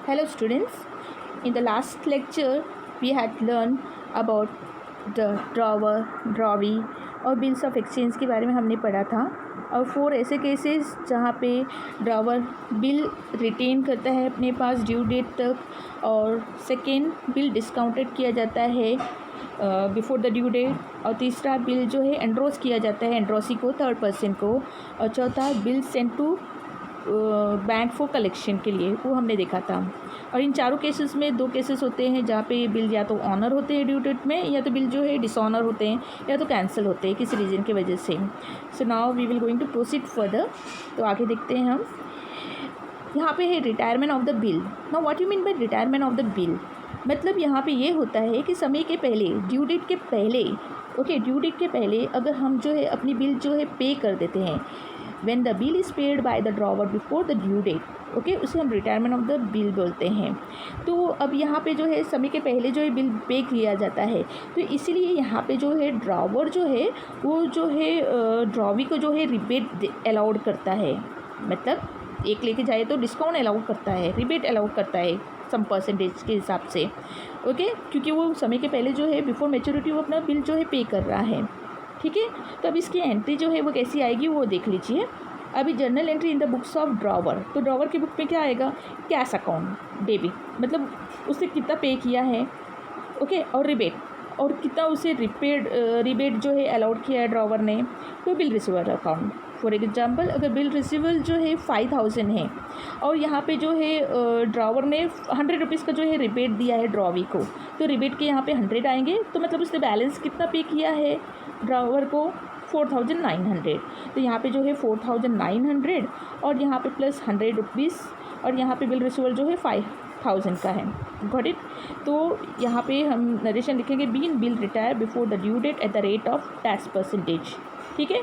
Hello students, in the last lecture we had learned about the drawer, drawee और bills of exchange के बारे में हमने पढ़ा था। और 4 ऐसे केसेस जहाँ पे ड्रावर बिल रिटेन करता है अपने पास ड्यू डेट तक, और सेकेंड बिल डिस्काउंटेड किया जाता है बिफोर द ड्यू डेट, और तीसरा बिल जो है एंड्रोस किया जाता है एंड्रोसी को, थर्ड पर्सन को, और चौथा bill send to bank for collection के लिए, वो हमने देखा था। और इन चारों केसेस में 2 केसेस होते हैं जहाँ पे बिल या तो ऑनर होते हैं ड्यू डेट में, या तो बिल जो है डिसऑनर होते हैं, या तो कैंसिल होते हैं किसी रीज़न की वजह से। So now we will going to proceed further. तो आगे देखते हैं हम। यहाँ पे है retirement of the bill. Now what you mean by retirement of the bill? मतलब यहाँ पे ये होता है कि समय के पहले, ड्यू डेट के पहले, ड्यू डेट के पहले अगर हम जो है अपनी बिल जो है पे कर देते हैं, when the bill is paid by the drawer before the due date, उसे हम रिटायरमेंट ऑफ द बिल बोलते हैं। तो अब यहाँ पे जो है समय के पहले जो है बिल पे किया जाता है, तो इसीलिए यहाँ पे जो है ड्रावर जो है वो जो है ड्रॉवी को जो है रिबेट अलाउड करता है। मतलब एक लेके जाए तो डिस्काउंट अलाउड करता है, रिबेट अलाउड करता है सम परसेंटेज के हिसाब से, क्योंकि वो समय के पहले जो है बिफोर मैच्योरिटी वो अपना बिल जो है पे कर रहा है। ठीक है, तो अब इसकी एंट्री जो है वो कैसी आएगी वो देख लीजिए। अभी journal entry in the books of drawer, तो ड्रावर की बुक में क्या आएगा? कैश अकाउंट डेबिट, मतलब उसने कितना पे किया है, और रिबेट, और कितना उसे रिबेट जो है अलाउड किया है ड्रावर ने, तो bill receiver account. For example अगर बिल रिसीवल जो है 5000 है और यहाँ पे जो है ड्रावर ने 100 रुपीज़ का जो है रिबेट दिया है ड्रॉवी को, तो रिबेट के यहाँ पे 100 आएंगे, तो मतलब उसने बैलेंस कितना पे किया है ड्रावर को? 4900। तो यहाँ पे जो है 4900 और यहाँ पे प्लस 100 रुपीज़, और यहाँ पे बिल रिसीवल जो है 5000 का है। Got it? तो यहाँ पे हम नरेशन लिखेंगे, been bill retire before the due date at the rate of tax percentage. ठीक है,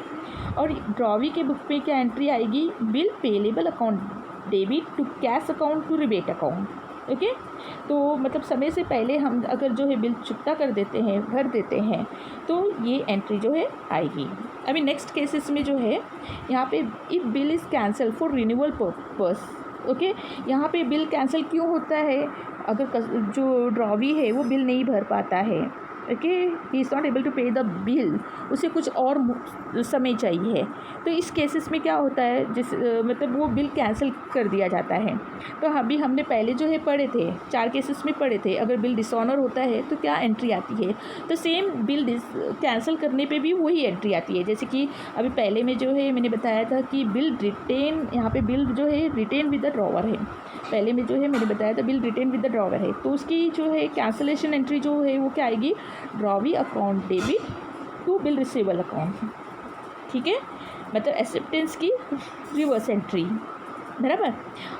और ड्रॉवी के बुक पे क्या एंट्री आएगी? Bill payable account debit to cash account to rebate account. तो मतलब समय से पहले हम अगर जो है बिल चुकता कर देते हैं, भर देते हैं, तो ये एंट्री जो है आएगी। अभी नेक्स्ट केसेस में जो है यहाँ पे if bill is cancel for renewal purpose, यहाँ पे बिल कैंसिल क्यों होता है? अगर जो ड्रॉवी है वो बिल नहीं भर पाता है, he is not able to pay the bill, उसे कुछ और समय चाहिए, तो इस केसेस में क्या होता है, मतलब वो बिल कैंसिल कर दिया जाता है। तो अभी हमने पहले जो है पढ़े थे, 4 केसेस में पढ़े थे, अगर बिल डिसऑनर होता है तो क्या एंट्री आती है, तो सेम बिल कैंसिल करने पे भी वही एंट्री आती है। जैसे कि अभी पहले में जो है मैंने बताया था कि बिल रिटेन, यहाँ पे बिल जो है रिटेन विद द ड्रॉवर है, पहले में जो है मैंने बताया था bill retain with the drawer है, तो उसकी जो है कैंसिलेशन एंट्री जो है वो क्या आएगी? Drawee account debit to bill receivable account. ठीक है, मतलब एक्सेप्टेंस की रिवर्स एंट्री, बराबर।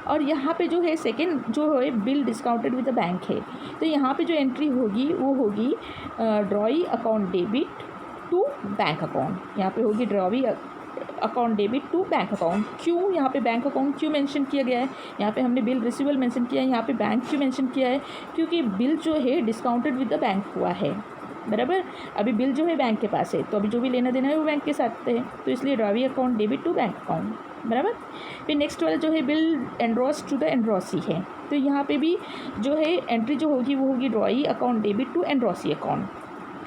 और यहाँ पे जो है सेकंड जो है bill discounted with the bank है, तो यहाँ पे जो एंट्री होगी वो होगी drawee account debit to bank account. यहाँ पे होगी drawee account debit to bank account. क्यों यहाँ पे बैंक अकाउंट क्यों मेंशन किया गया है? यहाँ पे हमने बिल रिसीवेबल मेंशन किया है, यहाँ पे बैंक क्यों मेंशन किया है? क्योंकि बिल जो है डिस्काउंटेड विद द बैंक हुआ है, बराबर। अभी बिल जो है बैंक के पास है, तो अभी जो भी लेना देना है वो बैंक के साथ है, तो इसलिए drawee account debit to bank account, बराबर। फिर नेक्स्ट वाला जो है bill endorse to the endorsee है, तो यहाँ पे भी जो है एंट्री जो होगी वो होगी drawee account debit to endorsee account.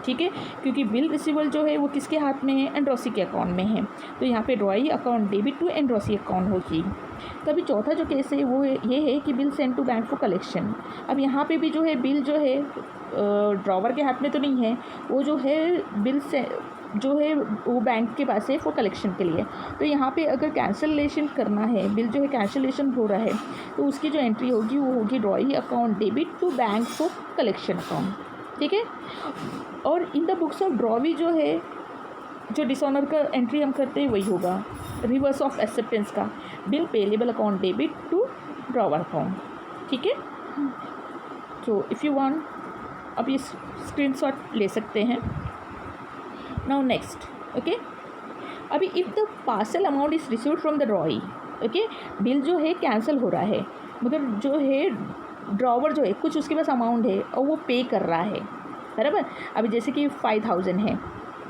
ठीक है, क्योंकि बिल रिसीवल जो है वो किसके हाथ में है? एंड्रोसी के अकाउंट में है, तो यहाँ पे drawee account debit to endorsee account होगी। तो अभी चौथा जो केस है वो ये है कि bill send to bank for collection. अब यहाँ पे भी जो है बिल जो है ड्रॉवर के हाथ में तो नहीं है, वो जो है बिल से जो है वो बैंक के पास है फॉर कलेक्शन के लिए। तो यहाँ पे अगर कैंसिलेशन करना है, बिल जो है कैंसिलेशन हो रहा है, तो उसकी जो एंट्री होगी वो होगी drawee account debit to bank for collection account. ठीक है, और in the books of drawee जो है जो डिसऑनर का एंट्री हम करते हैं वही होगा रिवर्स ऑफ एक्सेप्टेंस का, bill payable account debit to drawer account. ठीक है, तो इफ़ यू वांट अब ये स्क्रीनशॉट ले सकते हैं। नाउ नेक्स्ट, अभी if the parcel amount is received from the ड्रॉई, bill जो है कैंसिल हो रहा है, मगर जो है ड्रॉवर जो है कुछ उसके पास अमाउंट है और वो पे कर रहा है, बराबर। अभी जैसे कि 5000 है,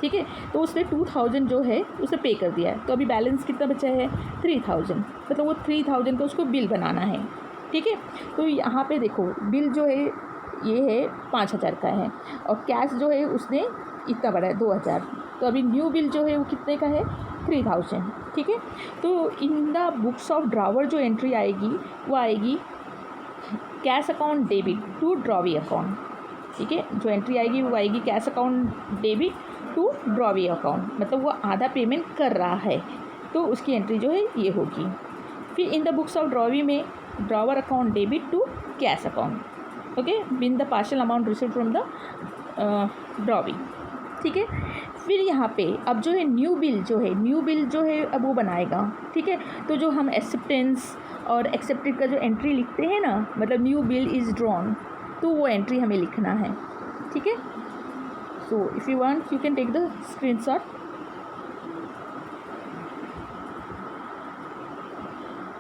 ठीक है, तो उसने 2000 जो है उसे पे कर दिया है, तो अभी बैलेंस कितना बचा है? 3000, मतलब वो 3000 का उसको बिल बनाना है। ठीक है। तो यहाँ पे देखो बिल जो है ये है 5,000 का है और कैश जो है उसने इतना बड़ा है 2,000। तो अभी न्यू बिल जो है वो कितने का है 3,000। ठीक है। तो in the books of drawer जो एंट्री आएगी वो आएगी cash account debit to drawee account. ठीक है। जो एंट्री आएगी वो आएगी cash account debit to drawee account, मतलब वो आधा पेमेंट कर रहा है तो उसकी एंट्री जो है ये होगी। फिर in the books of drawee में drawer account debit to cash account, okay, being the partial amount received from the drawee. ठीक है। फिर यहाँ पे अब जो है न्यू बिल जो है अब वो बनाएगा। ठीक है। तो जो हम एक्सेप्टेंस और एक्सेप्टेड का जो एंट्री लिखते हैं ना, मतलब न्यू बिल इज़ ड्रॉन, तो वो एंट्री हमें लिखना है। ठीक है। So if you want you can take the screenshot.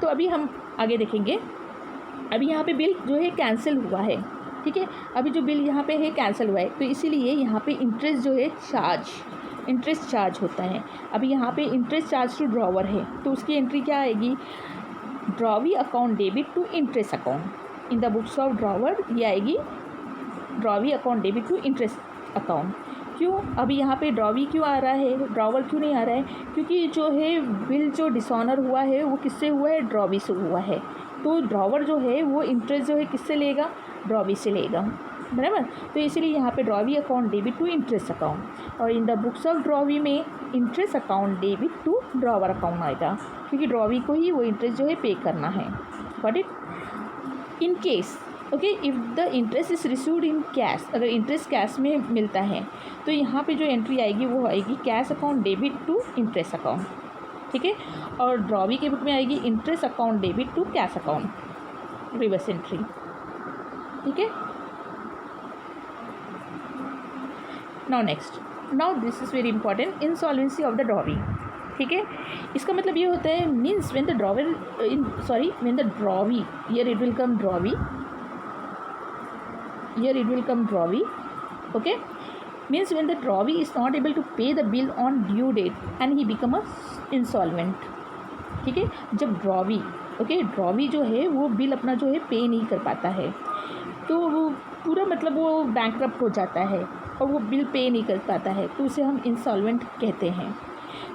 तो अभी हम आगे देखेंगे। अभी यहाँ पे बिल जो है कैंसिल हुआ है। ठीक है। अभी जो बिल यहाँ पे है कैंसिल हुआ है तो इसीलिए यहाँ पे इंटरेस्ट जो है इंटरेस्ट चार्ज होता है। अभी यहाँ पे इंटरेस्ट चार्ज टू ड्रॉवर है तो उसकी एंट्री क्या आएगी, drawee account debit to interest account. In the books of drawer ये आएगी drawee account debit to interest account. क्यों अभी यहाँ पे ड्रॉवी क्यों आ रहा है, ड्रॉवर क्यों नहीं आ रहा है, क्योंकि जो है बिल जो डिसऑनर हुआ है वो किससे हुआ है, ड्रॉवी से हुआ है। तो ड्रॉवर जो है वो इंटरेस्ट जो है किससे लेगा, ड्रॉवी से लेगा, बराबर। तो इसीलिए यहाँ पे drawee account debit to interest account, और in the books of drawee में interest account debit to drawer account आएगा, क्योंकि ड्रॉवी को ही वो इंटरेस्ट जो है पे करना है। Got it. In case okay if the interest is received in cash, अगर इंटरेस्ट कैश में मिलता है तो यहाँ पे जो एंट्री आएगी वो आएगी cash account debit to interest account. ठीक है। और ड्रॉवी के बुक में आएगी interest account debit to cash account, reverse entry. ठीक है। Now next, now this is very important, insolvency of the drawee. ठीक है। इसका मतलब ये होता है means when the drawer when the drawee here it will come drawee, here it will come drawee, okay, means when the drawee is not able to pay the bill on due date and he become a insolvent। ठीक है। जब drawee drawee जो है वो bill अपना जो है पे नहीं कर पाता है तो वो पूरा मतलब वो बैंकक्रप्ट हो जाता है और वो बिल पे नहीं कर पाता है तो उसे हम इंसॉल्वेंट कहते हैं।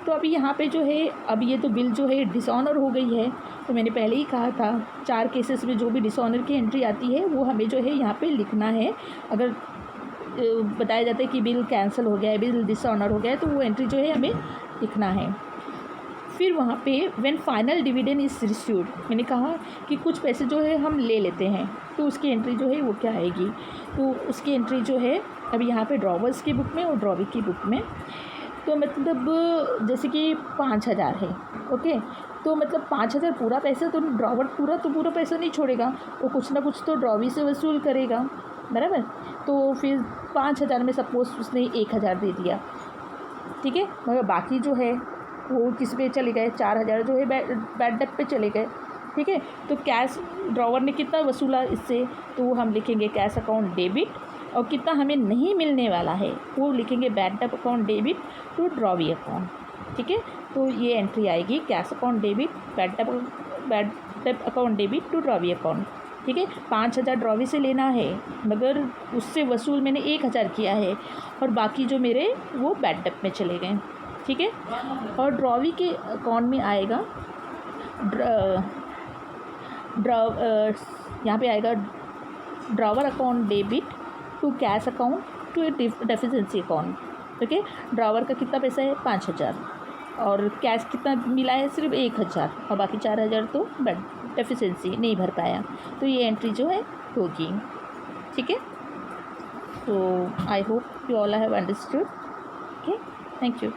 तो अभी यहाँ पे जो है अब ये तो बिल जो है डिसऑनर हो गई है, तो मैंने पहले ही कहा था 4 केसेस में जो भी डिसऑनर की एंट्री आती है वो हमें जो है यहाँ पे लिखना है। अगर बताया जाता है कि बिल कैंसिल हो गया है, बिल डिसऑनर हो गया है, तो वो एंट्री जो है हमें लिखना है। फिर वहाँ पे when final dividend is received, मैंने कहा कि कुछ पैसे जो है हम ले लेते हैं तो उसकी एंट्री जो है वो क्या आएगी, तो उसकी एंट्री जो है अभी यहाँ पे ड्रॉवर्स की बुक में और ड्रॉवी की बुक में, तो मतलब जैसे कि 5,000 है, ओके, तो मतलब 5,000 पूरा पैसा तो ड्रॉवर पूरा पैसा नहीं छोड़ेगा, वो कुछ ना कुछ तो ड्रॉवी से वसूल करेगा, बराबर। तो फिर 5,000 में सपोज उसने 1,000 दे दिया, ठीक है, मगर बाकी जो है वो किस पे चले गए, 4,000 जो है बैड डेट पे चले गए। ठीक है। तो कैश ड्रॉवर ने कितना वसूला इससे, तो वो हम लिखेंगे कैश अकाउंट डेबिट, और कितना हमें नहीं मिलने वाला है वो लिखेंगे bad debt account debit to drawee account. ठीक है। तो ये एंट्री आएगी cash account debit bad debt account debit to drawee account. ठीक है। 5,000 ड्रॉवी से लेना है मगर उससे वसूल मैंने 1,000 किया है और बाकी जो मेरे वो बैड डेट में चले गए। ठीक है। और ड्रॉवी के अकाउंट में आएगा यहाँ पे आएगा drawer account debit to cash account to deficiency account. Okay. Drawer का कितना पैसा है 5,000 और कैश कितना मिला है सिर्फ 1,000 और बाकी 4,000 तो डेफिशिएंसी नहीं भर पाया, तो ये एंट्री जो है होगी। ठीक है। तो I hope you all have understood. Okay, thank you.